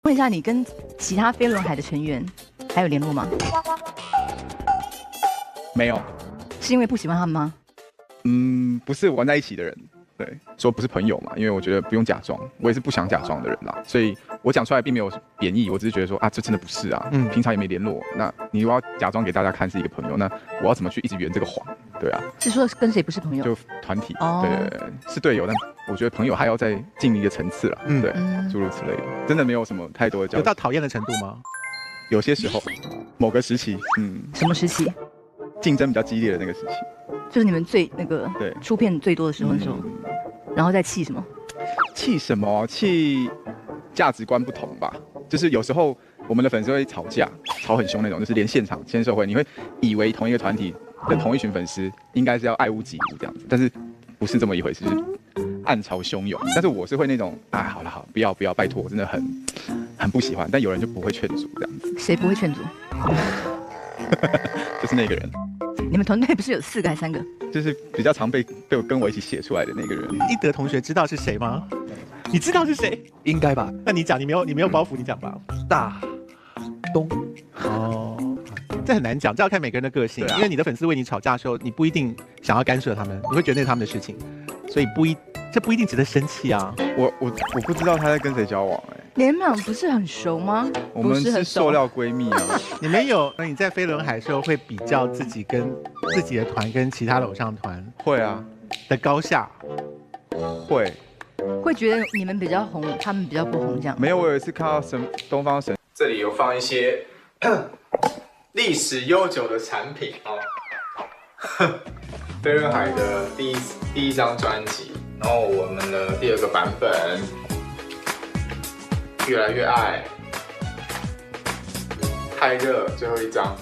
问一下，你跟其他飞轮海的成员还有联络吗？没有，是因为不喜欢他们吗？不是玩在一起的人。对，说不是朋友嘛，因为我觉得不用假装，我也是不想假装的人啦，所以我讲出来并没有贬义，我只是觉得说啊，这真的不是啊，平常也没联络，那你又要假装给大家看是一个朋友，那我要怎么去一直圆这个谎？对啊，是说跟谁不是朋友？就团体，对，是队友，但我觉得朋友还要再进一个层次啦，对，诸如此类的，真的没有什么太多的交集。有到讨厌的程度吗？有些时候，某个时期，什么时期？竞争比较激烈的那个时期，就是你们最那个对出片最多的时候，然后再气什么？气什么？气价值观不同吧。就是有时候我们的粉丝会吵架，吵很凶那种，就是连现场签售会，你会以为同一个团体的同一群粉丝应该是要爱屋及乌这样子，但是不是这么一回事，就是暗潮汹涌。但是我是会那种啊，好了，不要，拜托，我真的很不喜欢。但有人就不会劝阻这样子。谁不会劝阻？就是那个人。你们团队不是有4个还是3个？就是比较常被我跟我一起写出来的那个人。一德同学知道是谁吗？你知道是谁？应该吧？那你讲，你没有包袱，你讲吧。大东。哦，这很难讲，这要看每个人的个性。因为你的粉丝为你吵架的时候，你不一定想要干涉他们，你会觉得那是他们的事情，所以这不一定值得生气啊。我不知道他在跟谁交往你们俩不是很熟吗？我们是塑料闺蜜啊。你在飞轮海的时候会比较自己跟自己的团跟其他的偶像团会啊的高下，会觉得你们比较红，他们比较不红这样。没有，我有一次看到东方神，这里有放一些历史悠久的产品哦。飞轮海的第一张专辑，然后我们的第2个版本。越来越爱，太热，最后一张，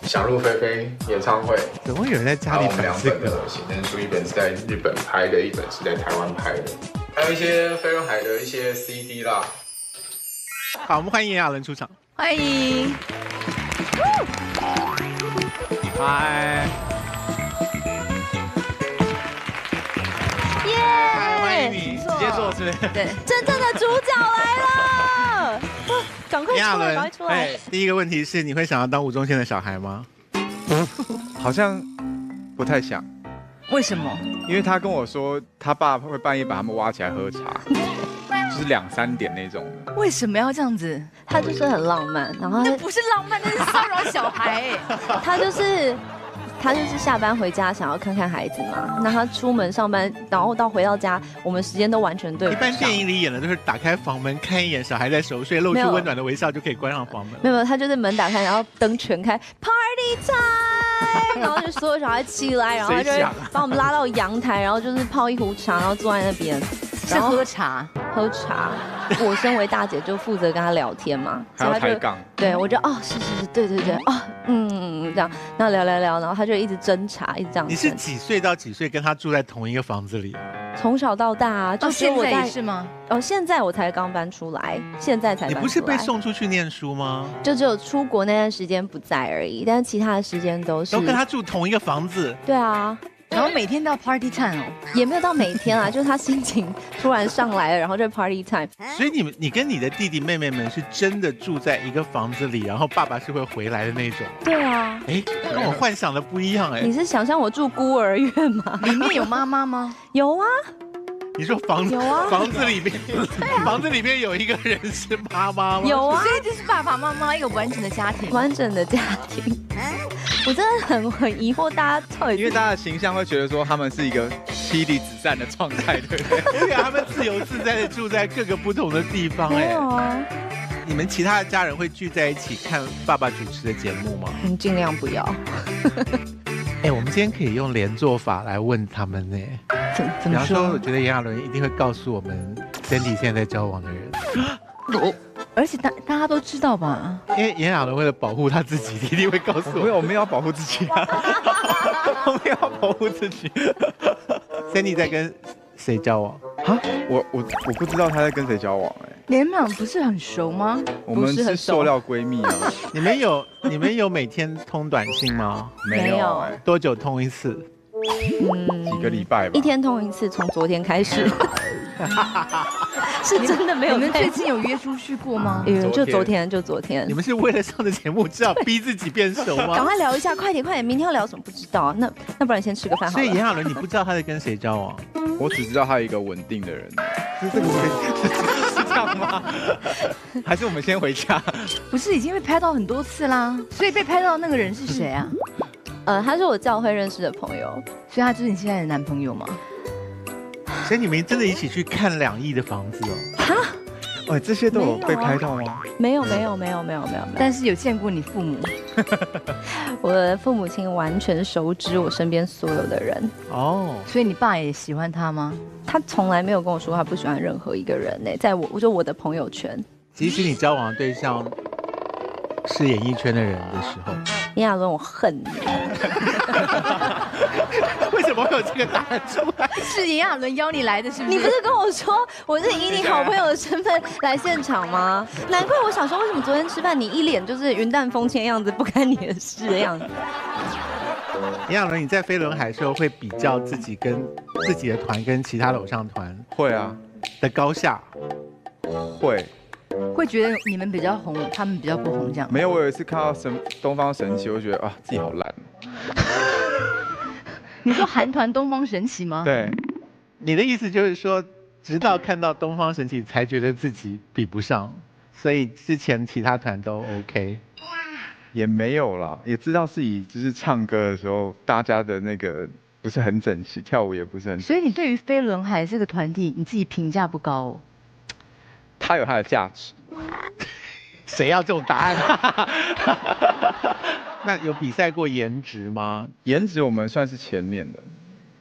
想入非非演唱会，怎么会有人在家里摆这2本的写真书，一本是在日本拍的，一本是在台湾拍的，还有一些飞轮海的一些 CD 啦。好，我们欢迎炎亚纶出场，欢迎。嗨。欢迎你，直接坐是不是？对，真正的主角来了，赶快出来，赶快出来！第一个问题是，你会想要当吴宗宪的小孩吗？好像不太想。为什么？因为他跟我说，他爸会半夜把他们挖起来喝茶，就是2、3点那种。为什么要这样子？他就是很浪漫，然后那不是浪漫，那是骚扰小孩。他就是下班回家想要看看孩子嘛，那他出门上班，然后回到家，我们时间都完全对不上。一般电影里演的都是打开房门看一眼小孩在熟睡，露出温暖的微笑就可以关上房门。没有，他就是门打开，然后灯全开 ，Party time， 然后就所有小孩起来，然后他就把我们拉到阳台，然后就是泡一壶茶，然后坐在那边，是喝茶。喝茶，我身为大姐就负责跟他聊天嘛，还要抬杠，对我就是，对，这样，然后聊，然后他就一直斟茶，一直这样。你是几岁到几岁跟他住在同一个房子里？从小到大啊，就现在也是吗？现在我才刚搬出来，现在才搬出来。你不是被送出去念书吗？就只有出国那段时间不在而已，但是其他的时间都跟他住同一个房子。对啊。然后每天到 party time 也没有到每天啦，就是他心情突然上来了，然后就 party time。所以你跟你的弟弟妹妹们是真的住在一个房子里，然后爸爸是会回来的那种。对啊，跟我幻想的不一样你是想象我住孤儿院吗？里面有妈妈吗？有啊。你说房子里面有一个人是妈妈吗？有啊，所以这是爸爸妈妈一个完整的家庭，完整的家庭。我真的很疑惑，大家到底因为大家的形象会觉得说他们是一个妻离子散的状态，对不对？对啊，他们自由自在的住在各个不同的地方。没有啊。你们其他的家人会聚在一起看爸爸主持的节目吗？尽量不要。我们今天可以用连坐法来问他们呢。怎么说？我觉得炎亚纶一定会告诉我们 Sandy 现在在交往的人。而且大家都知道吧？因为炎亚纶为了保护他自己，一定会告诉我。我没有要保护自己啊，我没有要保护自己。Sandy 在跟谁交往？我不知道他在跟谁交往你们俩不是很熟吗？我们是塑料闺蜜啊。你们有每天通短信吗？没有多久通一次？几个礼拜吧。1天通1次，从昨天开始。是真的没有你们在最近有约出去过吗？就昨天你。们是为了上的节目，只好逼自己变熟赶吗？快聊一下，快点，明天要聊什么？不知道，那不然先吃个饭好了。所以炎亚纶，你不知道他在跟谁交往？我只知道他有一个稳定的人，是这个是这样吗？还是我们先回家？不是已经被拍到很多次啦，所以被拍到的那个人是谁啊？他是我教会认识的朋友。所以他就是你现在的男朋友吗？所以你们真的一起去看2亿的房子哦？哦，这些都有被拍到吗？没有。但是有见过你父母？我的父母亲完全熟知我身边所有的人，哦，所以你爸也喜欢他吗？他从来没有跟我说他不喜欢任何一个人呢。在我的朋友圈，即使你交往的对象是演艺圈的人的时候，炎亚纶，我恨你。为什么会有这个答案出来？是炎亚纶邀你来的，是不是？你不是跟我说我是以你好朋友的身份来现场吗？难怪我想说，为什么昨天吃饭你一脸就是云淡风轻的样子，不干你的事的样子。炎亚纶，你在飞轮海的时候会比较自己跟自己的团跟其他的偶像团会啊，的高下？会。会觉得你们比较红，他们比较不红这样？没有，我有一次看到东方神起，我就觉得啊，自己好烂。你说韩团东方神起吗？对，你的意思就是说，直到看到东方神起才觉得自己比不上，所以之前其他团都 OK。也没有啦，也知道自己就是唱歌的时候，大家的那个不是很整齐，跳舞也不是很。所以你对于飞轮海这个团体，你自己评价不高哦？它有它的价值。谁要这种答案？那有比赛过颜值吗？颜值我们算是前面的。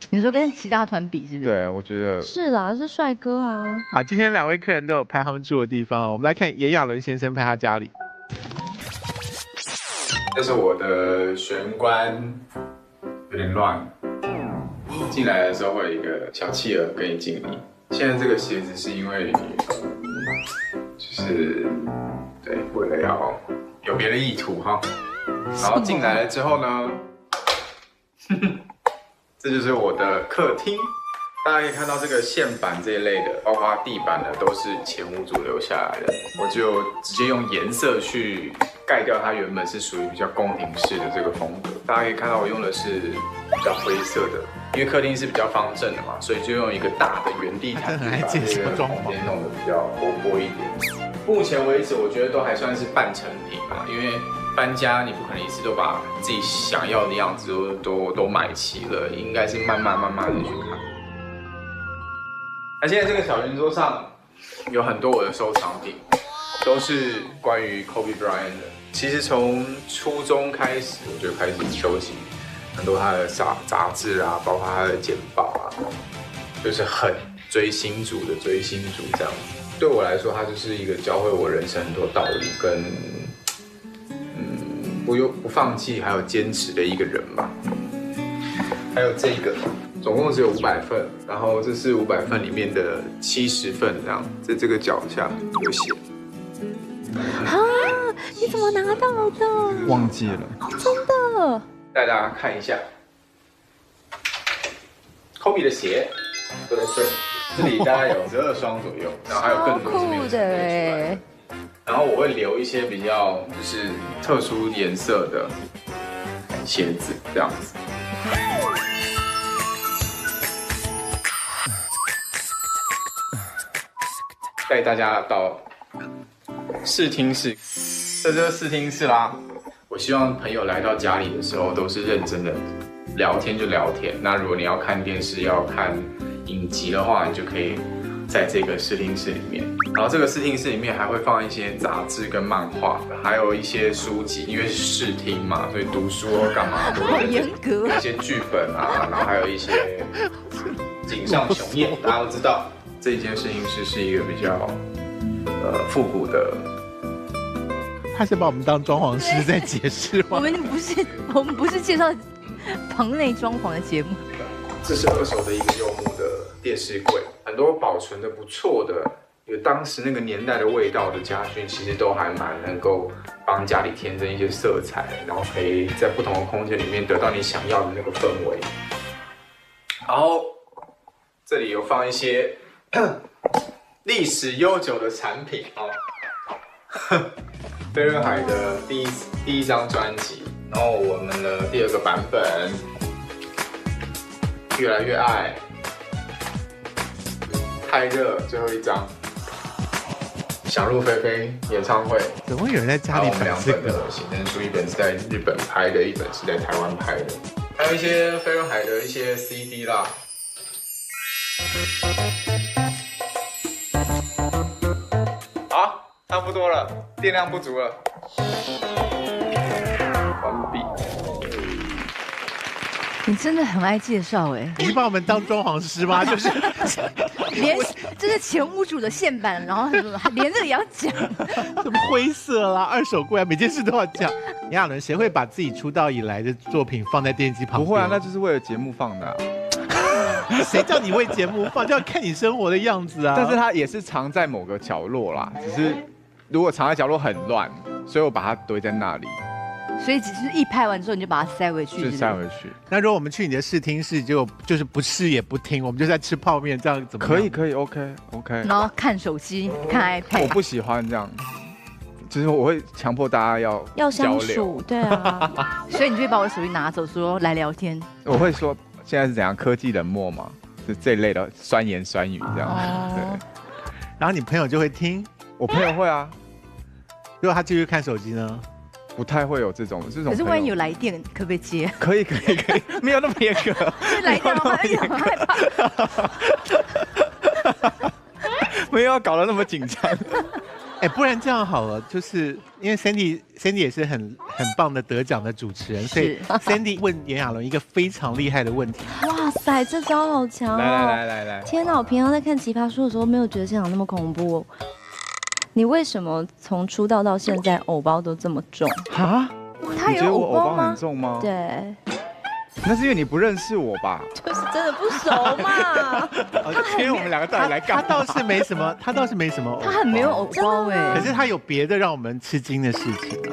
你说跟其他团比是不是？对，我觉得是啦，是帅哥啊。好，今天2位客人都有拍他们住的地方，我们来看炎亚纶先生拍他家里。这是我的玄关，有点乱。进来的时候会有一个小企鹅跟你敬礼。现在这个鞋子是因为，就是对，为了要有别的意图哈。然后进来了之后呢，这就是我的客厅。大家可以看到这个线板这一类的，包括地板呢，都是前屋主留下来的。我就直接用颜色去盖掉它原本是属于比较宫廷式的这个风格。大家可以看到我用的是比较灰色的，因为客厅是比较方正的嘛，所以就用一个大的圆地毯，把这个空间弄得比较活泼一点。目前为止，我觉得都还算是半成品啦，因为搬家你不可能一次都把自己想要的样子都买齐了，应该是慢慢的去看。那现在这个小圆桌上有很多我的收藏品，都是关于 Kobe Bryant 的。其实从初中开始，我就开始收集很多他的杂志啊，包括他的简报啊，就是很追星族的追星族这样子。对我来说，他就是一个教会我人生很多道理跟不放弃还有坚持的一个人吧。还有这个。总共只有500份，然后这是500份里面的70份，这样在这个脚下有写。啊，你怎么拿到的？忘记了，真的。带大家看一下 ，Kobe 的鞋，对，这里大概有12双左右，然后还有更多是没有出来。然后我会留一些比较就是特殊颜色的鞋子，这样子。带大家到视听室，这就是视听室啦。我希望朋友来到家里的时候都是认真的聊天就聊天。那如果你要看电视、要看影集的话，你就可以在这个视听室里面。然后这个视听室里面还会放一些杂志跟漫画，还有一些书籍，因为是视听嘛，所以读书或干嘛都好严格。一些剧本啊，然后还有一些井上雄彦，大家都知道。这间视听室是一个比较复古的。他是把我们当装潢师在解释吗？我们不是介绍棚内装潢的节目。这是2手的一个柚木的电视柜，很多保存的不错的，有当时那个年代的味道的家具，其实都还蛮能够帮家里添增一些色彩，然后可以在不同的空间里面得到你想要的那个氛围。然后这里有放一些历史悠久的产品哦。飞轮海的第一张专辑，然后我们的第2个版本，越来越爱，太热，最后一张，想入非非演唱会。怎么会有人在家里我们2摆这个？本的写真书，一本是在日本拍的，一本是在台湾拍的，还有一些飞轮海的一些 CD 啦。好，差不多了，电量不足了，关闭。你真的很爱介绍哎，你是把我们当装潢师吗？就是连这是前屋主的线板，然后连这个也要讲。什么灰色啦、二手柜啊，每件事都要讲。炎亚纶，谁会把自己出道以来的作品放在电视机旁边？不会啊，那就是为了节目放的啊。谁叫你为节目放？就要看你生活的样子啊。但是它也是藏在某个角落啦，只是如果藏在角落很乱，所以我把它堆在那里，所以只是一拍完之后你就把它塞回去，就是塞回去。那如果我们去你的试听室，就是不试也不听，我们就在吃泡面，这样怎么样？可以，OK。然后看手机、看 iPad。我不喜欢这样，就是我会强迫大家要相交流处，对啊。所以你就会把我的手机拿走，说来聊天。我会说现在是怎样科技冷漠嘛，就这一类的酸言酸语这样。对，然后你朋友就会听，我朋友会啊，如果他继续看手机呢？不太会有这种。可是万一有来电，可不可以接？可以，没有那么严格。来电的话，哎呀，很害怕。没有要搞得那么紧张。哎，不然这样好了，就是因为 Sandy 也是很棒的得奖的主持人，所以 Sandy 问炎亚纶一个非常厉害的问题。哇塞，这招好强哦！来，天哪，我平常在看《奇葩说》的时候，没有觉得现场那么恐怖哦。你为什么从出道到现在偶包都这么重？哈？他有你觉得我偶包吗偶包很？重吗？对，那是因为你不认识我吧？就是真的不熟嘛。因为我们2个到底来干嘛？他倒是没什么，他倒是没什么偶包，他很没有偶包哎。可是他有别的让我们吃惊的事情啊。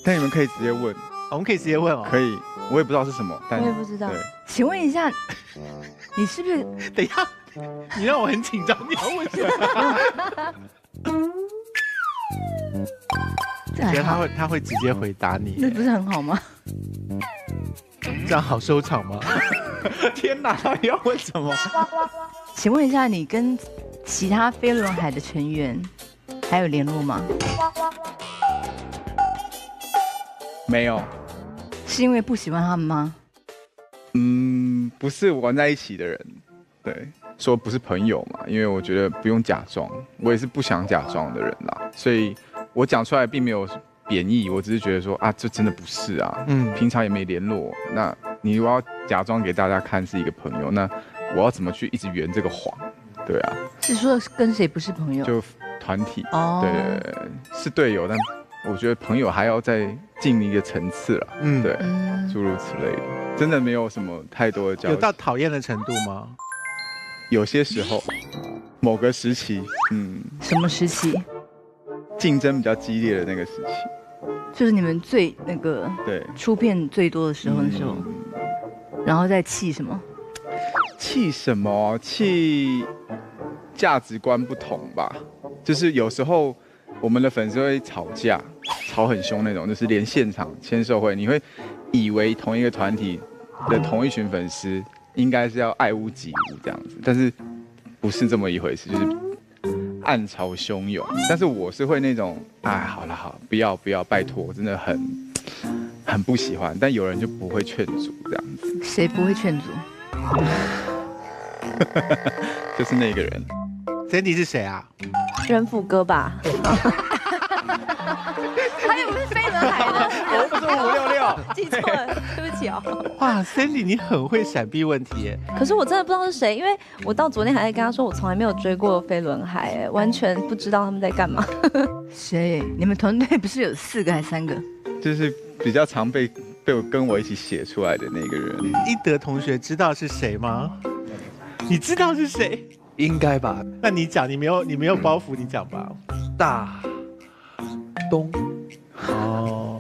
但你们可以直接问，我们可以直接问哦。可以，我也不知道是什么，但我也不知道对，请问一下，你是不是？等一下，你让我很紧张，你要问什么？我觉得他会直接回答你，那不是很好吗？这样好收场吗？天哪，你要问什么？请问一下，你跟其他飞轮海的成员还有联络吗？没有，是因为不喜欢他们吗？不是玩在一起的人，对，说不是朋友嘛，因为我觉得不用假装，我也是不想假装的人啦，所以我讲出来并没有贬义，我只是觉得说啊，这真的不是啊，平常也没联络，那你如果要假装给大家看是一个朋友，那我要怎么去一直圆这个谎？对啊，是说跟谁不是朋友？就团体，哦，对，是队友，但我觉得朋友还要再进一个层次了，对，诸如此类的，真的没有什么太多的交集。有到讨厌的程度吗？有些时候，某个时期，什么时期？竞争比较激烈的那个时期，就是你们最那个对出片最多的时候，那时候，然后再气什么？气什么？气价值观不同吧。就是有时候我们的粉丝会吵架，吵很凶那种，就是连现场签售会，你会以为同一个团体的同一群粉丝应该是要爱屋及乌这样子，但是不是这么一回事，就是暗潮汹涌。但是我是会那种，哎，好了，不要，拜托，真的很不喜欢。但有人就不会劝阻这样子。谁不会劝阻？就是那个人。Sandy 是谁啊？人福哥吧。他又不是飞轮海的，我不是566，记错了，对不起哦。哇 ，Sandy 你很会闪避问题耶。可是我真的不知道是谁，因为我到昨天还在跟他说，我从来没有追过飞轮海，哎，完全不知道他们在干嘛。谁？你们团队不是有4个还是3个？就是比较常被我跟我一起写出来的那个人。一德同学知道是谁吗？你知道是谁？应该吧？那你讲，你没有包袱，你讲吧。大东哦，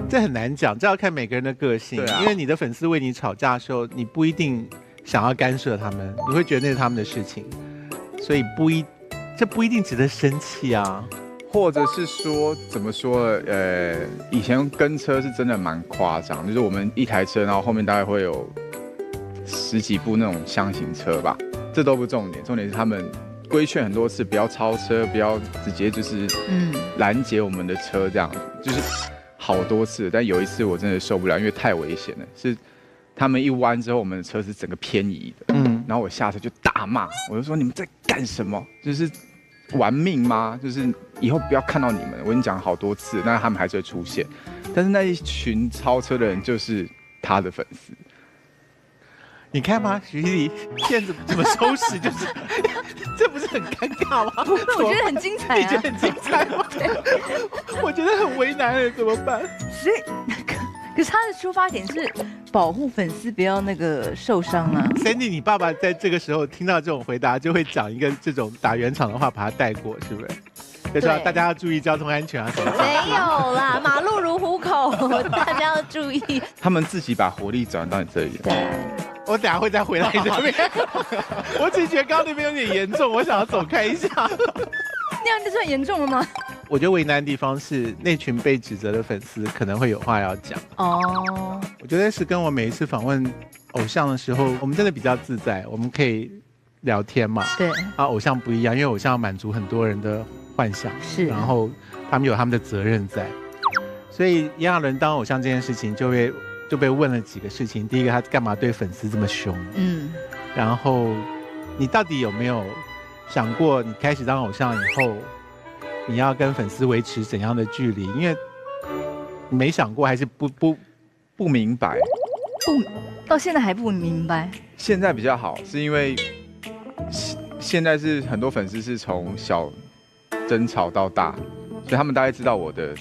这很难讲，这要看每个人的个性。对啊，因为你的粉丝为你吵架的时候，你不一定想要干涉他们，你会觉得那是他们的事情，所以这不一定值得生气啊。或者是说怎么说？以前跟车是真的蛮夸张，就是我们一台车，然后后面大概会有10几部那种箱型车吧，这都不重点，重点是他们规劝很多次，不要超车，不要直接就是拦截我们的车这样子，就是好多次。但有一次我真的受不了，因为太危险了，是他们一弯之后，我们的车是整个偏移的，然后我下车就大骂，我就说你们在干什么？就是玩命吗？就是以后不要看到你们，我已经讲好多次，但是他们还是会出现。但是那一群超车的人就是他的粉丝。你看吗？徐丽骗子怎么收拾？就是这不是很尴尬吗？我觉得很精彩你觉得很精彩吗？我觉得很为难了，怎么办？所以可是他的出发点是保护粉丝不要那个受伤啊。Sandy， 你爸爸在这个时候听到这种回答，就会讲一个这种打圆场的话，把它带过，是不是？就说大家要注意交通安全啊什么的。没有啦，马路如虎口，大家要注意。他们自己把火力转到你这里。对，我等下会再回来这边。我只是觉得刚刚那边有点严重，我想要走开一下。那样就算严重了吗？我觉得为难的地方是那群被指责的粉丝可能会有话要讲。哦，我觉得是跟我每一次访问偶像的时候，我们真的比较自在，我们可以聊天嘛。对。啊，偶像不一样，因为偶像要满足很多人的幻想，是，然后他们有他们的责任在，所以炎亚纶当偶像这件事情就被问了几个事情。第一个，他干嘛对粉丝这么凶？然后你到底有没有想过，你开始当偶像以后，你要跟粉丝维持怎样的距离？因为你没想过，还是不明白，到现在还不明白。现在比较好，是因为现在是很多粉丝是从小争吵到大，所以他们大概知道我的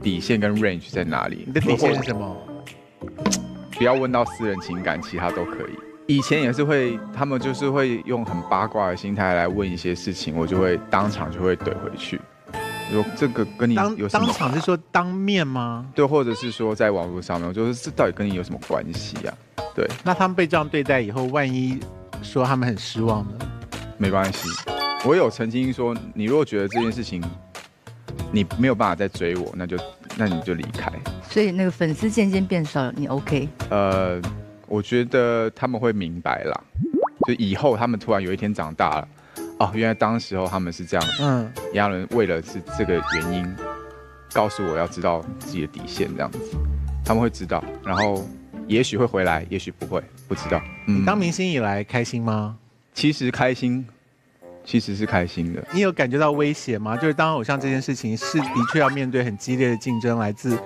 底线跟 range 在哪里。你的底线是什么？不要问到私人情感，其他都可以。以前也是会，他们就是会用很八卦的心态来问一些事情，我就会当场就会怼回去。说这个跟你有什么？当场是说当面吗？对，或者是说在网络上面，就是这到底跟你有什么关系啊？对。那他们被这样对待以后，万一说他们很失望呢？没关系，我有曾经说，你如果觉得这件事情你没有办法再追我，那你就离开。所以那个粉丝渐渐变少，你 OK？我觉得他们会明白啦，就以后他们突然有一天长大了，哦，原来当时候他们是这样。炎亚纶为了是这个原因，告诉我要知道自己的底线，这样子，他们会知道，然后也许会回来，也许不会，不知道。你当明星以来开心吗？其实开心，其实是开心的。你有感觉到威胁吗？就是当偶像这件事情是的确要面对很激烈的竞争，来自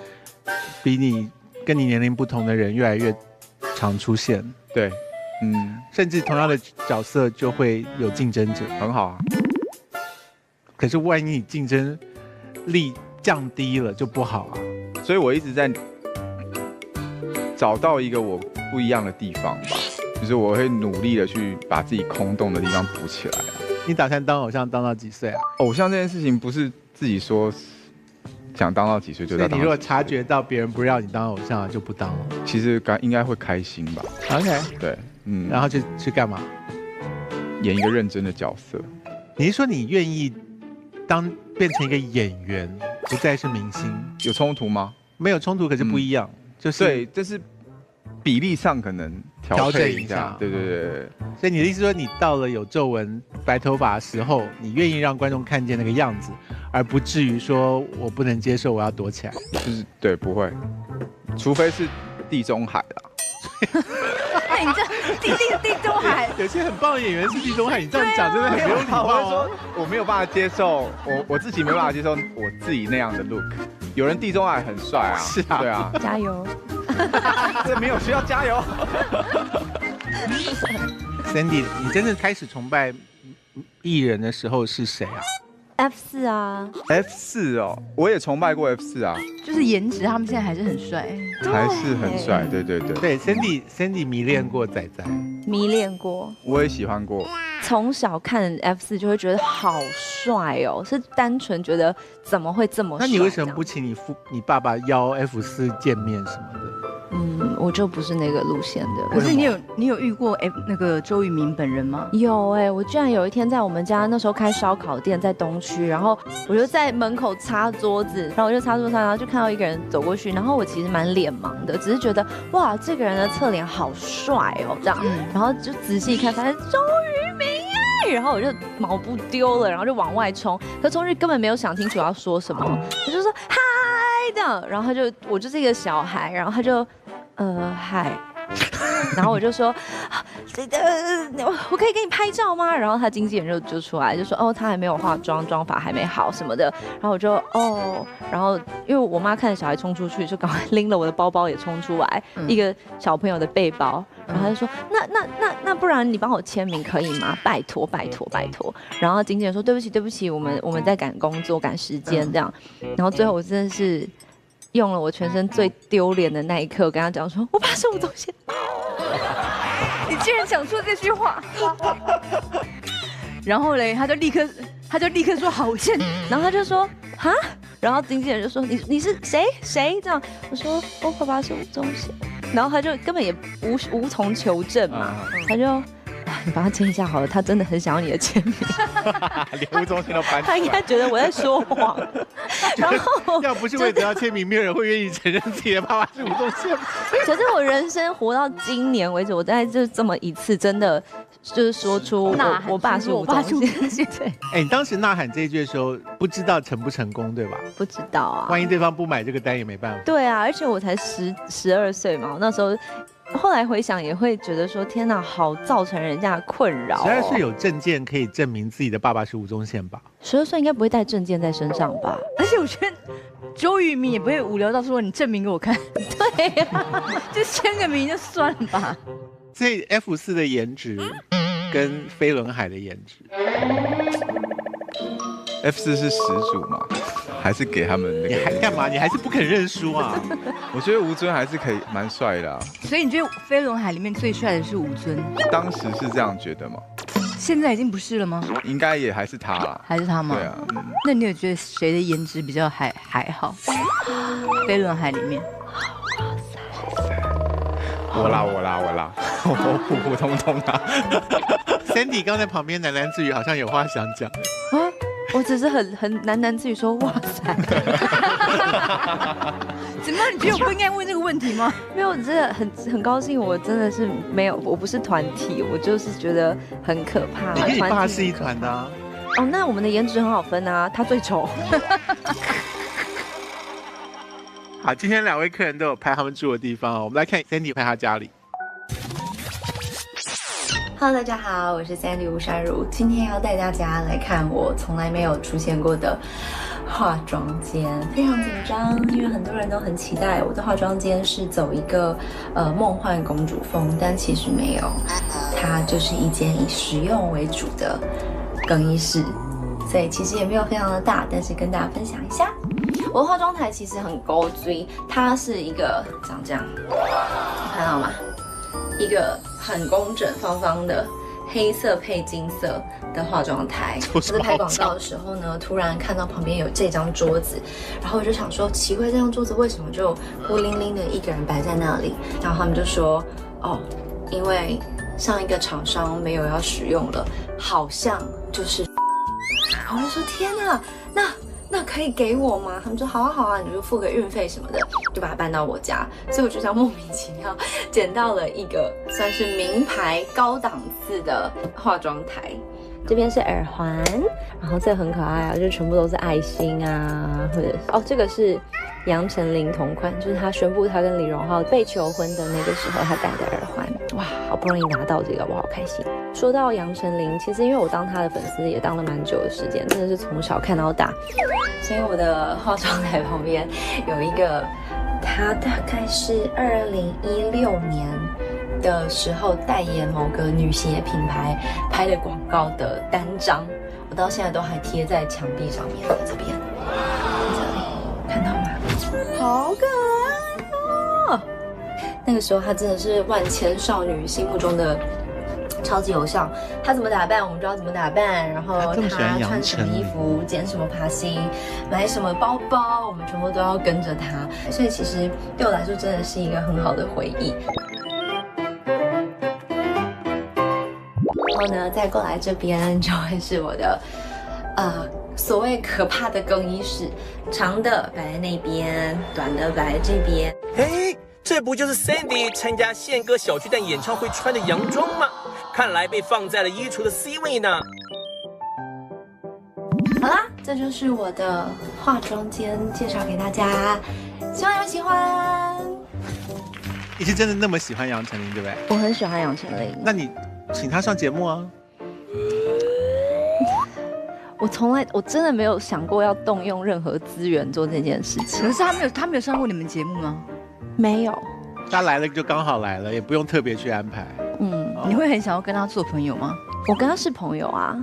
跟你年龄不同的人越来越常出现。对，甚至同样的角色就会有竞争者，很好啊。可是万一你竞争力降低了就不好啊。所以我一直在找到一个我不一样的地方吧。就是我会努力的去把自己空洞的地方补起来啊。你打算当偶像当到几岁啊？偶像这件事情不是自己说想当到几岁就当到几岁。你如果察觉到别人不让你当偶像就不当了，其实应该会开心吧。OK， 对，然后去干嘛？演一个认真的角色。你是说你愿意变成一个演员，不再是明星？有冲突吗？没有冲突，可是不一样，就是对，就是比例上可能调整一下。对。所以你的意思说，你到了有皱纹、白头发的时候，你愿意让观众看见那个样子，而不至于说我不能接受，我要躲起来。就是对，不会，除非是地中海啦。那你这地中海，有些很棒的演员是地中海，你这样讲真的很没有礼貌哦。我没有办法接受，我自己没办法接受我自己那样的 look。有人地中海很帅啊，是啊，对啊，加油。这没有需要加油。Sandy， 你真正开始崇拜艺人的时候是谁啊？F4啊，F4哦，我也崇拜过 F4啊，就是颜值，他们现在还是很帅，还是很帅，对。对 ，Sandy 迷恋过仔仔，迷恋过，我也喜欢过。从小看 F4就会觉得好帅哦，是单纯觉得怎么会这么帅？那你为什么不请你爸爸邀 F4 见面什么的？我就不是那个路线的。可是你有遇过那个周渝民本人吗？有我居然有一天在我们家那时候开烧烤店在东区，然后我就在门口擦桌子，然后我就擦桌上，然后就看到一个人走过去，然后我其实蛮脸盲的，只是觉得哇这个人的侧脸好帅哦这样，然后就仔细一看发现周渝民耶，然后我就毛不丢了，然后就往外冲，可冲去根本没有想清楚要说什么，我就说嗨这样，然后我就是一个小孩，然后他就嗨。然后我就说，我可以给你拍照吗？然后他经纪人就出来就说，哦，他还没有化妆，妆法还没好什么的。然后我就然后因为我妈看着小孩冲出去，就赶快拎了我的包包也冲出来，一个小朋友的背包。然后他就说，那不然你帮我签名可以吗？拜托拜托拜托。然后经纪人说，对不起，我们在赶工作赶时间这样。然后最后我真的是。用了我全身最丢脸的那一刻，跟他讲说：“我爸是吴宗宪。”你竟然讲出这句话！然后嘞，他就立刻说好歉，然后他就说哈，然后经纪人就说你是谁这样？我说我爸爸是吴宗宪，然后他就根本也无从求证嘛，他就。你帮他签一下好了，他真的很想要你的签名。连吴宗宪都搬出来，他应该觉得我在说谎。然后要不是为了要签名，没有人会愿意承认自己的爸爸是吴宗宪。可是我人生活到今年为止，我大概就这么一次，真的就是说出我爸是吴宗宪。对。哎，你当时呐喊这一句的时候，不知道成不成功，对吧？不知道啊。万一对方不买这个单也没办法。对啊，而且我才12岁嘛，那时候。后来回想也会觉得说，天哪，好造成人家的困扰。12岁有证件可以证明自己的爸爸是吴宗宪吧？12岁应该不会带证件在身上吧？而且我觉得周渝民也不会无聊到说你证明给我看。对呀，就签个名就算了吧。所以 F4的颜值跟飞轮海的颜值，F4是始祖嘛？还是给他们那个？你还干嘛？你还是不肯认输啊？我觉得吴尊还是可以蛮帅的啊。所以你觉得飞轮海里面最帅的是吴尊？当时是这样觉得吗？现在已经不是了吗？应该也还是他啦。还是他吗？对啊。那你有觉得谁的颜值比较还好？飞轮海里面。我啦，我普普通通啊。Sandy 刚在旁边喃喃自语，好像有话想讲。我只是很喃喃自语说哇塞，怎么样？你觉得我不应该问这个问题吗？没有，我真的很高兴，我真的是没有，我不是团体，我就是觉得很可怕。你跟你爸是一团的啊。哦，那我们的颜值很好分啊，他最丑。好，今天2位客人都有拍他们住的地方哦，我们来看 Sandy 拍他家里。Hello， 大家好，我是 Sandy 吴珊如，今天要带大家来看我从来没有出现过的化妆间，非常紧张，因为很多人都很期待我的化妆间是走一个梦幻公主风，但其实没有，它就是一间以实用为主的更衣室，所以其实也没有非常的大，但是跟大家分享一下，我的化妆台其实很高追，它是一个长这样，你看到吗？一个很工整方方的黑色配金色的化妆台。我在拍广告的时候呢，突然看到旁边有这张桌子，然后我就想说，奇怪，这张桌子为什么就孤零零的一个人摆在那里？然后他们就说，哦，因为上一个厂商没有要使用了，好像就是。然后我就说，天哪，那可以给我吗？他们说好啊好啊，你就付个运费什么的，就把它搬到我家。所以我就这样莫名其妙捡到了一个算是名牌高档次的化妆台。这边是耳环，然后这个很可爱啊，就全部都是爱心啊，或者哦，这个是杨丞琳同款，就是他宣布他跟李荣浩被求婚的那个时候他戴的耳环。哇，好不容易拿到这个，我好开心。说到杨丞琳，其实因为我当她的粉丝也当了蛮久的时间，真的是从小看到大，所以我的化妆台旁边有一个，她大概是2016年的时候代言某个女鞋品牌拍的广告的单张，我到现在都还贴在墙壁上面，在这边，在这里看到吗？好可爱哦！那个时候她真的是万千少女心目中的超级偶像，他怎么打扮我们就要怎么打扮，然后他穿什么衣服、剪什么发型、买什么包包，我们全部都要跟着他。所以其实对我来说真的是一个很好的回忆。然后呢，再过来这边就会是我的所谓可怕的更衣室，长的摆在那边，短的摆在这边。嘿，这不就是 Sandy 参加宪歌小巨蛋演唱会穿的洋装吗？看来被放在了衣橱的 C 位呢。好啦，这就是我的化妆间介绍给大家，希望你们喜欢。你是真的那么喜欢杨丞琳对不对？我很喜欢杨丞琳，那你请她上节目啊。我真的没有想过要动用任何资源做这件事情。可是他没有上过你们节目吗？没有。他来了就刚好来了，也不用特别去安排。你会很想要跟他做朋友吗？我跟他是朋友啊，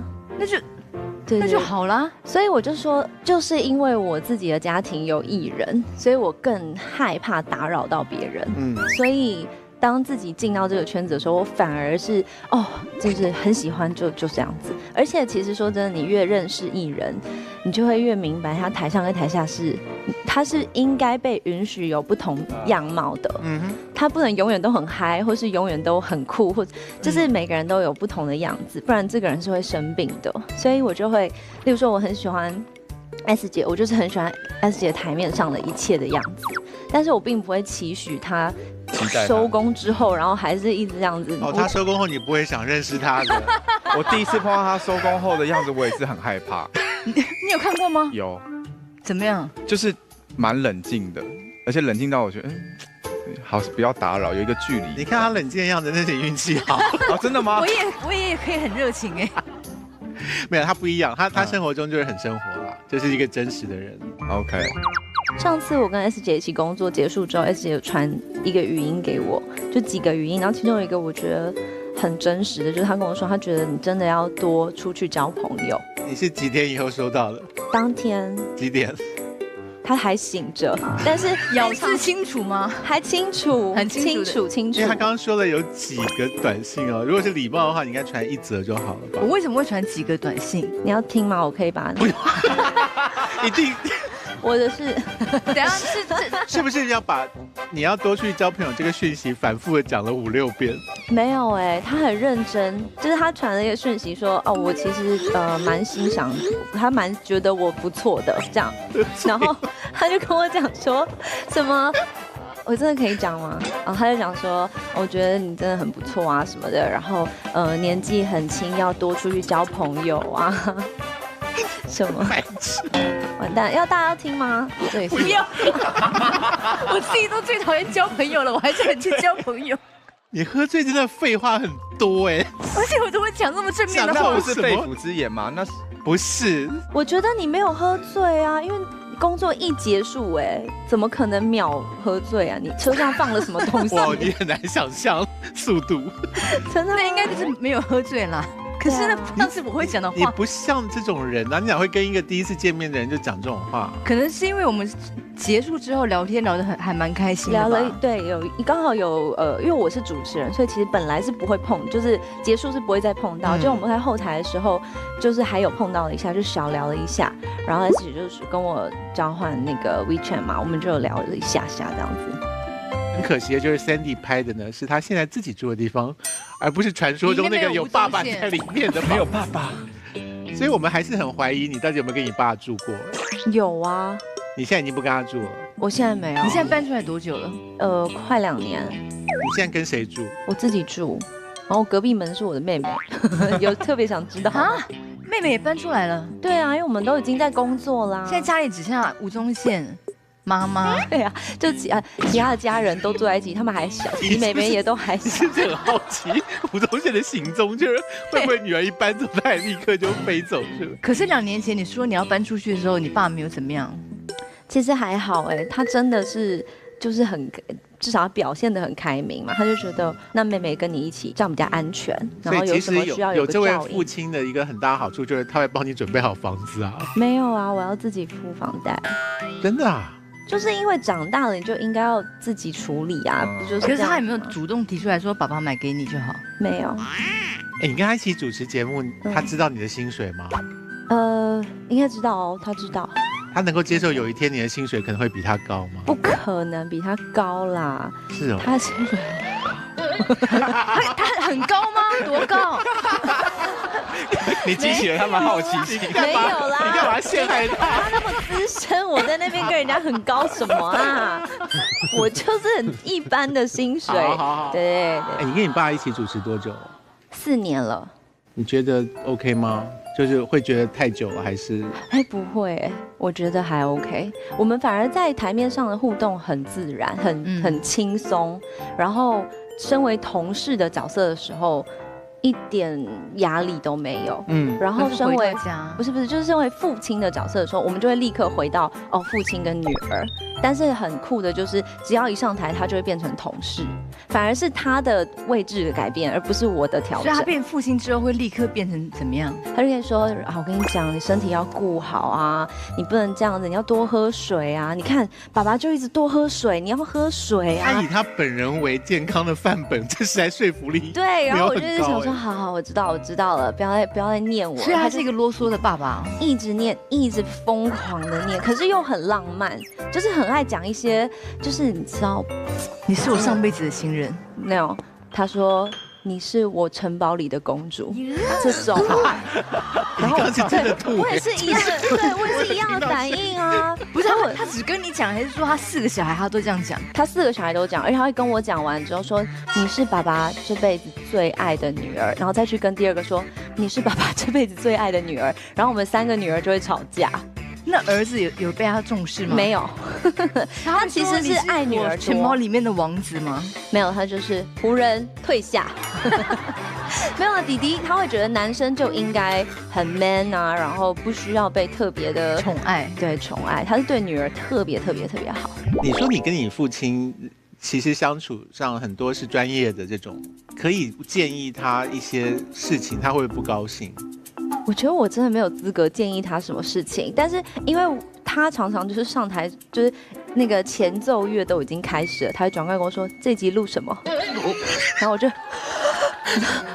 那就好啦。所以我就说，就是因为我自己的家庭有艺人，所以我更害怕打扰到别人。所以当自己进到这个圈子的时候，我反而是就是很喜欢就这样子。而且其实说真的，你越认识艺人，你就会越明白他台上跟台下他是应该被允许有不同样貌的。他不能永远都很嗨，或是永远都很酷，或者就是每个人都有不同的样子，不然这个人是会生病的。所以我就会，例如说我很喜欢 S 姐，我就是很喜欢 S 姐台面上的一切的样子，但是我并不会期许她收工之后，然后还是一直这样子。她收工后你不会想认识她的。我第一次碰到她收工后的样子，我也是很害怕。你有看过吗？有。怎么样？就是蛮冷静的，而且冷静到我觉得，好，不要打扰，有一个距离。你看她冷静的样子，那是运气好。真的吗？我也可以很热情哎。没有，她不一样，她生活中就是很生活啦，就是一个真实的人。OK。上次我跟 S 姐一起工作结束之后 ，S 姐有传一个语音给我，就几个语音，然后其中有一个我觉得很真实的，就是她跟我说，她觉得你真的要多出去交朋友。你是几天以后收到的？当天。几点？他还醒着，但是咬字清楚吗？还清楚，很清楚。因为他刚刚说了有几个短信哦，如果是礼貌的话，你应该传1则就好了吧？我为什么会传几个短信？你要听吗？我可以把你。一定。我的是，等下是不是你要多去交朋友这个讯息反复的讲了5、6遍？没有他很认真，就是他传了一个讯息说，我其实蛮欣赏，他蛮觉得我不错的这样，然后他就跟我讲说什么。我真的可以讲吗？然后他就讲说，我觉得你真的很不错啊什么的，然后年纪很轻，要多出去交朋友啊。什么？完蛋！大家要听吗？对，不要。我自己都最讨厌交朋友了，我还是很去交朋友。你喝醉真的废话很多哎，而且我都会讲这么正面的话。那不是肺腑之言吗？那不是。我觉得你没有喝醉啊，因为工作一结束怎么可能秒喝醉啊？你车上放了什么东西？哇，你很难想象速度。真的，那应该就是没有喝醉啦。可是那是我会讲的话，你不像这种人啊！你哪会跟一个第一次见面的人就讲这种话？可能是因为我们结束之后聊天聊得还蛮开心的吧。聊了对，刚好有因为我是主持人，所以其实本来是不会碰，就是结束是不会再碰到。就我们在后台的时候，就是还有碰到了一下，就小聊了一下，然后 S 姐就是跟我交换那个 WeChat 嘛，我们就聊了一下这样子。很可惜的就是 Sandy 拍的呢，是他现在自己住的地方，而不是传说中那个有爸爸在里面的。没有爸爸，所以我们还是很怀疑你到底有没有跟你爸住过。有啊。你现在已经不跟他住了？我现在没有。你现在搬出来多久了？快2年。你现在跟谁住？我自己住，然后隔壁门是我的妹妹。有特别想知道啊？妹妹也搬出来了？对啊，因为我们都已经在工作啦。现在家里只剩下吴宗宪。妈妈，对啊，就其他的家人都住在一起，他们还小，你妹妹也都还小。是很好奇吴宗宪的行踪，就是会不会女儿一搬走，他也立刻就飞走去了？可是2年前你说你要搬出去的时候，你爸没有怎么样？其实还好他真的是就是至少表现得很开明嘛，他就觉得那妹妹跟你一起这样比较安全，然后有什么需要有这位父亲的一个很大的好处，就是他会帮你准备好房子啊。没有啊，我要自己付房贷。真的啊？就是因为长大了，你就应该要自己处理啊，不就是这样？可是他有没有主动提出来说爸爸买给你就好？没有。哎，你跟他一起主持节目，他知道你的薪水吗？应该知道哦，他知道。他能够接受有一天你的薪水可能会比他高吗？不可能比他高啦。是哦，他的薪水他很高吗？多高？你激起了他们好奇心。没有啦，你干嘛陷害他？他那么资深，我在那边跟人家很高什么啊？我就是很一般的薪水。好，对。哎，你跟你爸一起主持多久？4年了。你觉得 OK 吗？就是会觉得太久了，还是？哎，不会，我觉得还 OK。我们反而在台面上的互动很自然，很轻松。然后，身为同事的角色的时候，一点压力都没有。然后身为不是，就是身为父亲的角色的时候，我们就会立刻回到父亲跟女儿。但是很酷的就是，只要一上台，他就会变成同事，反而是他的位置的改变，而不是我的调整。所以他变父亲之后会立刻变成怎么样？他就可以说：“我跟你讲，你身体要顾好啊，你不能这样子，你要多喝水啊。你看爸爸就一直多喝水，你要喝水啊。”他以他本人为健康的范本，这实在说服力对，然后我就是想说，好，我知道了，不要再念我。所以他是一个啰嗦的爸爸，一直念，一直疯狂的念，可是又很浪漫，就是很爱讲一些，就是你知道，你是我上辈子的情人。没有，他说你是我城堡里的公主，这种。然后我也是一样的，对我也是一样的反应啊。不是他只跟你讲，还是说他4个小孩他都这样讲？他4个小孩都讲，而且他会跟我讲完之后说你是爸爸这辈子最爱的女儿，然后再去跟第2个说你是爸爸这辈子最爱的女儿，然后我们3个女儿就会吵架。那儿子有被他重视吗？没有，他其实是爱女儿多。城堡里面的王子吗？没有，他就是仆人退下。没有啊，弟弟他会觉得男生就应该很 man 啊，然后不需要被特别的宠爱。对，宠爱，他是对女儿特别好。你说你跟你父亲其实相处上很多是专业的这种，可以建议他一些事情，他会不会不高兴？我觉得我真的没有资格建议他什么事情，但是因为他常常就是上台，就是那个前奏乐都已经开始了，他会转过来跟我说这集录什么，然后我就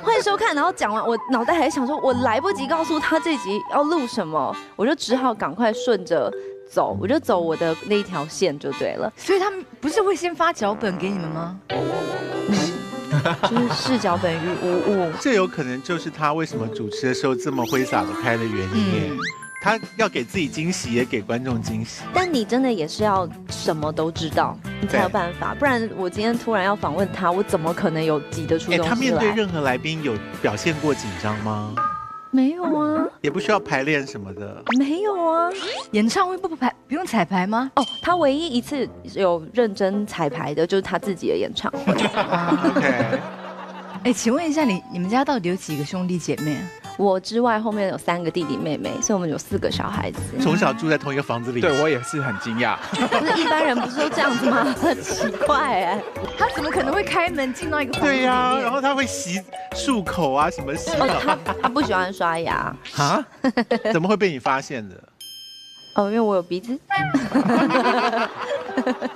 欢迎收看，然后讲完我脑袋还想说，我来不及告诉他这集要录什么，我就只好赶快顺着走，我就走我的那一条线就对了。所以他们不是会先发脚本给你们吗？就是视脚本于无物，这有可能就是他为什么主持的时候这么挥洒得开的原因。他要给自己惊喜，也给观众惊喜。但你真的也是要什么都知道，你才有办法。不然我今天突然要访问他，我怎么可能有挤得出东西来？他面对任何来宾有表现过紧张吗？没有啊，也不需要排练什么的。没有啊，演唱会不用彩排吗？他唯一一次有认真彩排的，就是他自己的演唱会。OK。请问一下，你们家到底有几个兄弟姐妹啊？我之外，后面有3个弟弟妹妹，所以我们有4个小孩子。从小住在同一个房子里。对，我也是很惊讶。不是一般人不是都这样子吗？很奇怪他怎么可能会开门进到一个房子里面？对呀，然后他会漱口啊，什么洗澡。他不喜欢刷牙。啊？怎么会被你发现的？因为我有鼻子。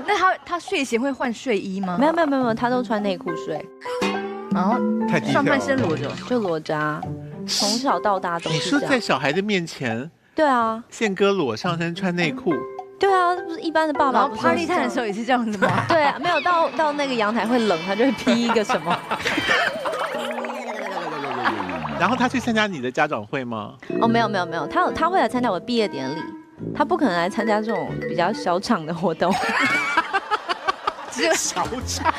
那他睡前会换睡衣吗？没有，他都穿内裤睡。然后上半身裸着，就裸着啊，从小到大都是这样。你说在小孩的面前？对啊，宪哥裸上身穿内裤。对啊，不是一般的爸爸。然后 party time 的时候也是这样子吗？对啊，没有到那个阳台会冷，他就会披一个什么。然后他去参加你的家长会吗？没有，他会来参加我的毕业典礼，他不可能来参加这种比较小场的活动。只有小场。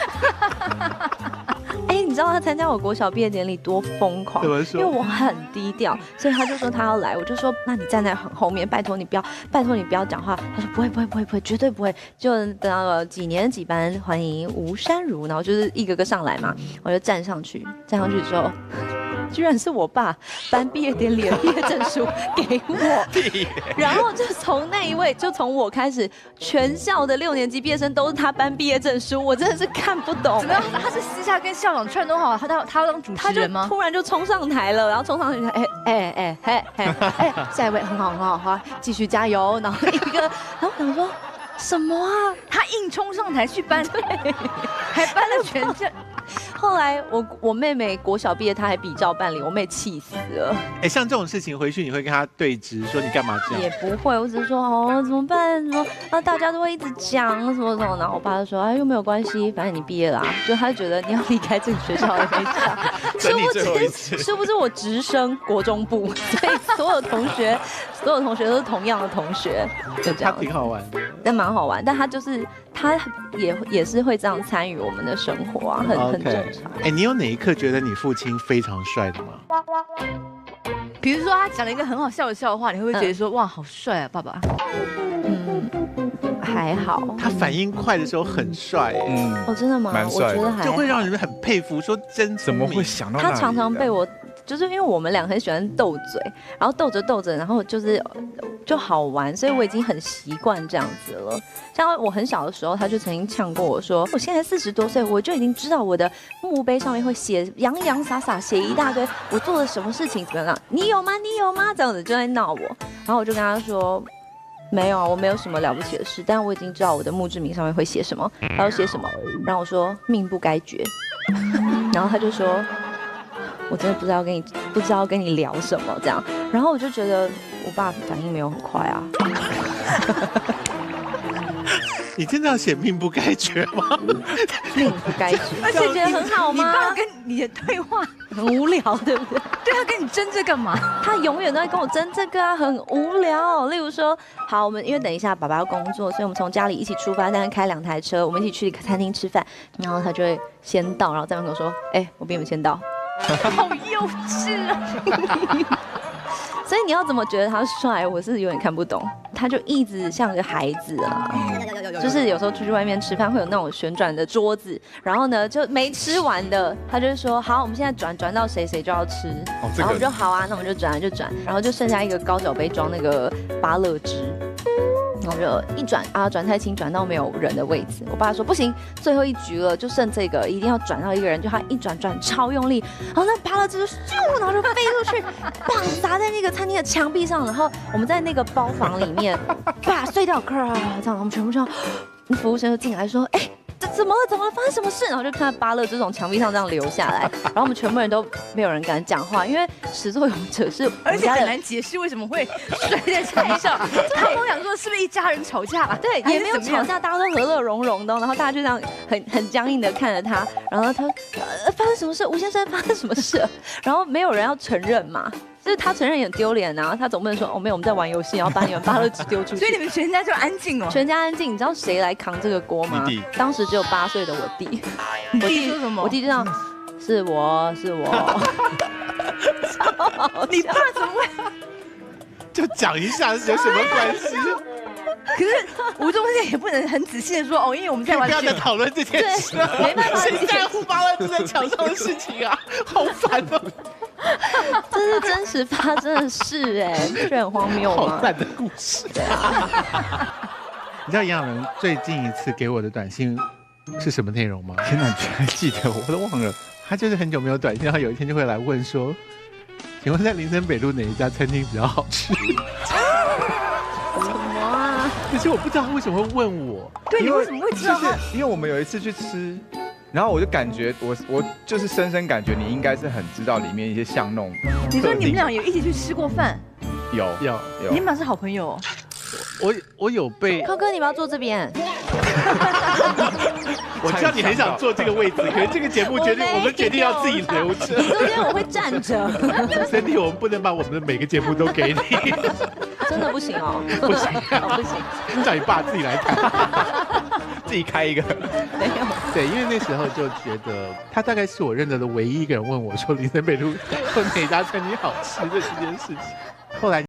你知道他参加我国小毕业典礼多疯狂？怎么说？因为我很低调，所以他就说他要来，我就说那你站在很后面，拜托你不要讲话。他说不会，绝对不会。就等到了几年几班欢迎吴珊如，然后就是一个个上来嘛，我就站上去之后。居然是我爸颁毕业典礼的毕业证书给我，然后就从那一位，就从我开始，全校的6年级毕业生都是他颁毕业证书，我真的是看不懂。怎么样？他是私下跟校长串通好，他要当主持人吗？他就突然就冲上台了，然后冲上去，下一位很好，继续加油。然后然后我想说，什么啊？他硬冲上台去搬，还搬了全阵。后来我妹妹国小毕业，她还比照办理，我妹气死了。哎，像这种事情回去你会跟他对峙，说你干嘛这样？也不会，我只是说哦怎么办？什么啊？大家都会一直讲什么什么，然后我爸就说哎又没有关系，反正你毕业啦。就他觉得你要离开这个学校也没差。等你最后一次。殊不知我直升国中部，所以所有同学都是同样的同学，就这样。他挺好玩的，但蛮好玩，但他也是会这样参与我们的生活啊，很正常。哎，你有哪一刻觉得你父亲非常帅的吗？比如说他讲了一个很好笑的笑话，你会不会觉得说哇好帅啊，爸爸？还好。他反应快的时候很帅，哦，真的吗？蛮帅的，我觉得还好，就会让人很佩服，说真怎么会想到？他常常被我。就是因为我们俩很喜欢斗嘴，然后斗着，然后就好玩，所以我已经很习惯这样子了。像我很小的时候，他就曾经呛过我说：“我现在40多岁，我就已经知道我的墓碑上面会写洋洋洒洒写一大堆我做了什么事情怎么样？你有吗？你有吗？”这样子就在闹我，然后我就跟他说：“没有啊，我没有什么了不起的事，但我已经知道我的墓志铭上面会写什么，他要写什么。”然后我说：“命不该绝。”然后他就说。我真的不知道跟你聊什么这样，然后我就觉得我爸反应没有很快啊。你真的要写命不该绝吗？命不该绝，而且觉得很好吗？你爸跟你的对话很无聊，对不对？对，他跟你争这干嘛？他永远都在跟我争这个啊，很无聊。例如说，好，我们因为等一下爸爸要工作，所以我们从家里一起出发，但是开2台车，我们一起去餐厅吃饭，然后他就会先到，然后在门口说：“哎，我比你们先到。”好幼稚啊！所以你要怎么觉得他帅，我是有点看不懂。他就一直像个孩子啊，就是有时候出去外面吃饭会有那种旋转的桌子，然后呢就没吃完的，他就说好，我们现在转到谁就要吃，然后我们就好啊，那我们就转，然后就剩下一个高脚杯装那个芭乐汁。然后就一转啊，转太轻，转到没有人的位置。我爸说不行，最后一局了，就剩这个，一定要转到一个人。就他一转超用力，然后那芭乐汁就咻，然后就飞出去，棒砸在那个餐厅的墙壁上。然后我们在那个包房里面，啪碎掉，这样我们全部这样，服务生就进来说，哎。怎么了？发生什么事？然后就看到芭乐汁从墙壁上这样流下来，然后我们全部人都没有人敢讲话，因为始作俑者是，而且很难解释为什么会摔在墙壁上。他跟我讲说是不是一家人吵架？对，也没有吵架，大家都和乐融融的，然后大家就这样很僵硬的看着他，然后他发生什么事？吴先生发生什么事？然后没有人要承认嘛。就是他承认也很丢脸啊，他总不能说哦没有我们在玩游戏，然后把你们芭乐汁丢出去。所以你们全家就安静哦。全家安静，你知道谁来扛这个锅吗？你弟。当时只有8岁的我弟。你弟说什么？我弟就这样，是我。你爸怎么会？就讲一下是有什么关系？可是吴宗宪也不能很仔细的说哦，因为我们在玩。不要再讨论这件事了，没办法，谁在乎芭乐汁在墙上的事情啊？好烦哦！这是真实发生的事哎，不是很荒谬吗？好烂的故事。对啊。你知道杨人最近一次给我的短信是什么内容吗？天哪，你还记得？我都忘了。他就是很久没有短信，然后有一天就会来问说：“请问在林森北路哪一家餐厅比较好吃？”什么啊？可是我不知道他为什么会问我。对，你为什么会知道？就是因为我们有一次去吃。然后我就感觉我就是深深感觉你应该是很知道里面一些巷弄。你说你们俩有一起去吃过饭？有。你们俩是好朋友。我有被。康哥，你不要坐这边。我知道你很想坐这个位置，可是这个节目我们决定要自己留着。中间我会站着。Sandy， 我们不能把我们的每个节目都给你。真的不行哦。不行，不行。叫你爸自己来谈。自己开一个。没有。对，因为那时候就觉得他大概是我认得的唯一一个人问我说林森北路有哪家餐厅好吃的这件事情。后来。